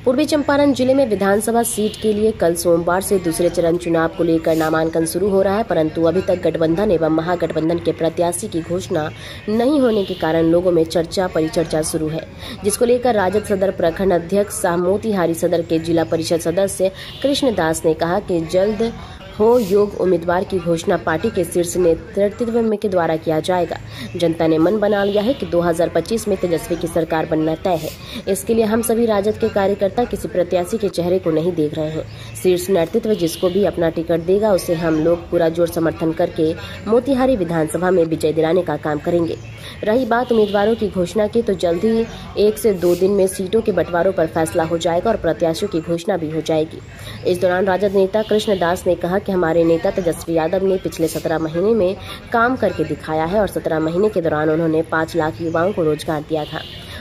पूर्वी चंपारण जिले में विधानसभा सीट के लिए कल सोमवार से दूसरे चरण चुनाव को लेकर नामांकन शुरू हो रहा है, परंतु अभी तक गठबंधन एवं महागठबंधन के प्रत्याशी की घोषणा नहीं होने के कारण लोगों में चर्चा परिचर्चा शुरू है, जिसको लेकर राजद सदर प्रखंड अध्यक्ष सह मोतिहारी सदर के जिला परिषद सदस्य कृष्णदास ने कहा कि जल्द हो योग उम्मीदवार की घोषणा पार्टी के शीर्ष नेतृत्व में के द्वारा किया जाएगा। जनता ने मन बना लिया है कि 2025 में तेजस्वी की सरकार बनना तय है। इसके लिए हम सभी राजद के कार्यकर्ता किसी प्रत्याशी के चेहरे को नहीं देख रहे हैं। शीर्ष नेतृत्व जिसको भी अपना टिकट देगा उसे हम लोग पूरा जोर समर्थन करके मोतिहारी विधानसभा में विजय दिलाने का काम करेंगे। रही बात उम्मीदवारों की घोषणा की, तो जल्द ही 1 से 2 दिन में सीटों के बंटवारों पर फैसला हो जाएगा और प्रत्याशियों की घोषणा भी हो जाएगी। इस दौरान राजद नेता कृष्णदास ने कहा कि हमारे नेता तेजस्वी यादव ने पिछले 17 महीने में काम करके दिखाया है और 17 महीने के दौरान उन्होंने 5 लाख युवाओं को रोजगार दिया था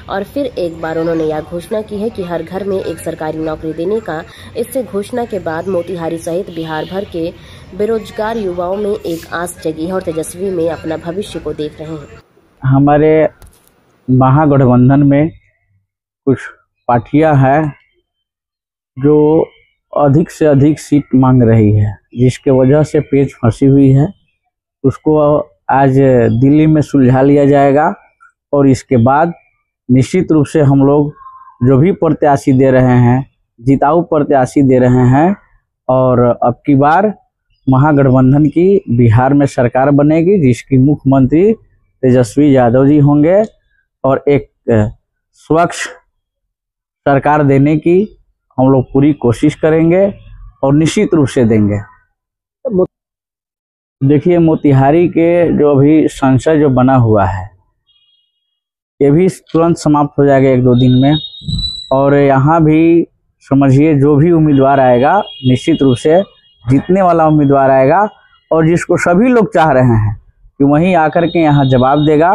और फिर एक बार उन्होंने यह घोषणा की है कि हर घर में एक सरकारी नौकरी देने का। इससे घोषणा के बाद मोतिहारी सहित बिहार भर के बेरोजगार युवाओं में एक आस जगी है और तेजस्वी में अपना भविष्य को देख रहे हैं। हमारे महागठबंधन में कुछ पार्टियां हैं जो अधिक से अधिक सीट मांग रही है, जिसके वजह से पेच फंसी हुई है। उसको आज दिल्ली में सुलझा लिया जाएगा और इसके बाद निश्चित रूप से हम लोग जो भी प्रत्याशी दे रहे हैं, जिताऊ प्रत्याशी दे रहे हैं और अब की बार महागठबंधन की बिहार में सरकार बनेगी, जिसकी मुख्यमंत्री तेजस्वी यादव जी होंगे और एक स्वच्छ सरकार देने की हम लोग पूरी कोशिश करेंगे और निश्चित रूप से देंगे। देखिए, मोतिहारी के जो अभी संसद जो बना हुआ है ये भी तुरंत समाप्त हो जाएगा 1-2 दिन में, और यहाँ भी समझिए जो भी उम्मीदवार आएगा निश्चित रूप से जीतने वाला उम्मीदवार आएगा और जिसको सभी लोग चाह रहे हैं कि वहीं आकर के यहाँ जवाब देगा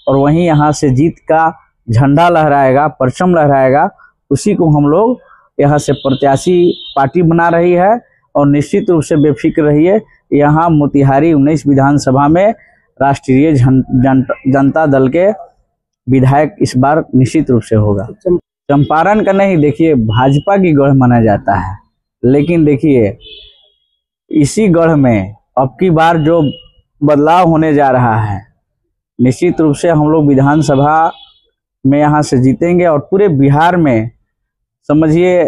और वहीं यहाँ से जीत का झंडा लहराएगा, परचम लहराएगा। उसी को हम लोग यहाँ से प्रत्याशी पार्टी बना रही है और निश्चित रूप से बेफिक्र रहिए, यहाँ मोतिहारी 19 विधानसभा में राष्ट्रीय जनता दल के विधायक इस बार निश्चित रूप से होगा। चंपारण का नहीं, देखिए भाजपा की गढ़ माना जाता है, लेकिन देखिए इसी गढ़ में अब की बार जो बदलाव होने जा रहा है, निश्चित रूप से हम लोग विधानसभा में यहाँ से जीतेंगे और पूरे बिहार में समझिए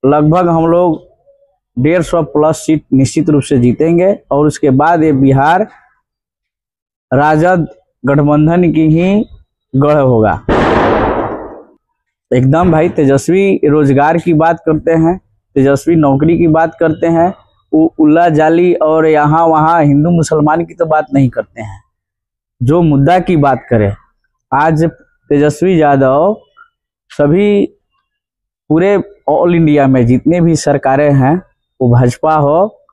लगभग हम लोग 150 प्लस सीट निश्चित रूप से जीतेंगे और उसके बाद ये बिहार राजद गठबंधन की ही गढ़ होगा। एकदम भाई, तेजस्वी रोजगार की बात करते हैं, तेजस्वी नौकरी की बात करते हैं, उल्ला जाली और यहाँ वहाँ हिंदू मुसलमान की तो बात नहीं करते हैं। जो मुद्दा की बात करें, आज तेजस्वी यादव सभी पूरे ऑल इंडिया में जितने भी सरकारें हैं, वो भाजपा हो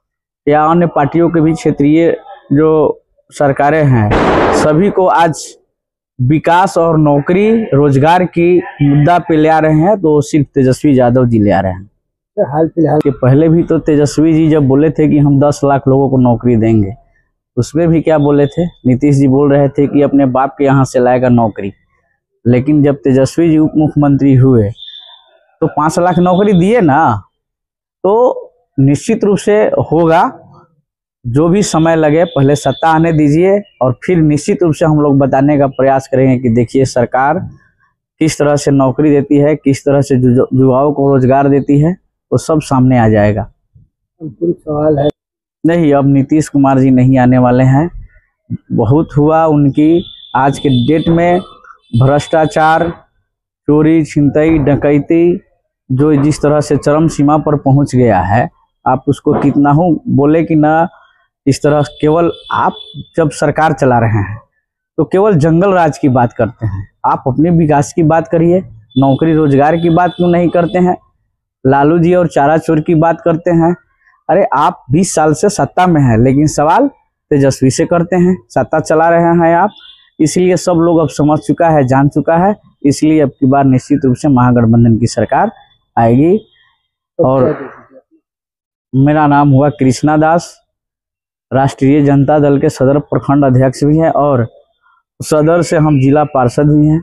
या अन्य पार्टियों के भी क्षेत्रीय जो सरकारें हैं, सभी को आज विकास और नौकरी रोजगार की मुद्दा पे ले आ रहे हैं, तो सिर्फ तेजस्वी यादव जी ले आ रहे हैं। हाल फिलहाल के पहले भी तो तेजस्वी जी जब बोले थे कि हम 10 लाख लोगों को नौकरी देंगे, उसमें भी क्या बोले थे, नीतीश जी बोल रहे थे कि अपने बाप के यहाँ से लाएगा नौकरी, लेकिन जब तेजस्वी जी उप मुख्यमंत्री हुए तो 5 लाख नौकरी दिए ना। तो निश्चित रूप से होगा, जो भी समय लगे, पहले सत्ता आने दीजिए और फिर निश्चित रूप से हम लोग बताने का प्रयास करेंगे कि देखिए सरकार किस तरह से नौकरी देती है, किस तरह से युवाओं को रोजगार देती है, वो सब सामने आ जाएगा। सवाल है नहीं, अब नीतीश कुमार जी नहीं आने वाले हैं। बहुत हुआ उनकी आज के डेट में भ्रष्टाचार, चोरी छिनतई डकैती जो जिस तरह से चरम सीमा पर पहुंच गया है, आप उसको कितना हो बोले कि ना, इस तरह केवल आप जब सरकार चला रहे हैं तो केवल जंगल राज की बात करते हैं। आप अपने विकास की बात करिए, नौकरी रोजगार की बात क्यों नहीं करते हैं? लालू जी और चारा चोर की बात करते हैं। अरे आप 20 साल से सत्ता में हैं, लेकिन सवाल तेजस्वी से करते हैं, सत्ता चला रहे हैं आप। इसलिए सब लोग अब समझ चुका है, जान चुका है, इसलिए अब की बार निश्चित रूप से महागठबंधन की सरकार आएगी। और मेरा नाम हुआ कृष्णदास, राष्ट्रीय जनता दल के सदर प्रखंड अध्यक्ष भी हैं और सदर से हम जिला पार्षद भी हैं।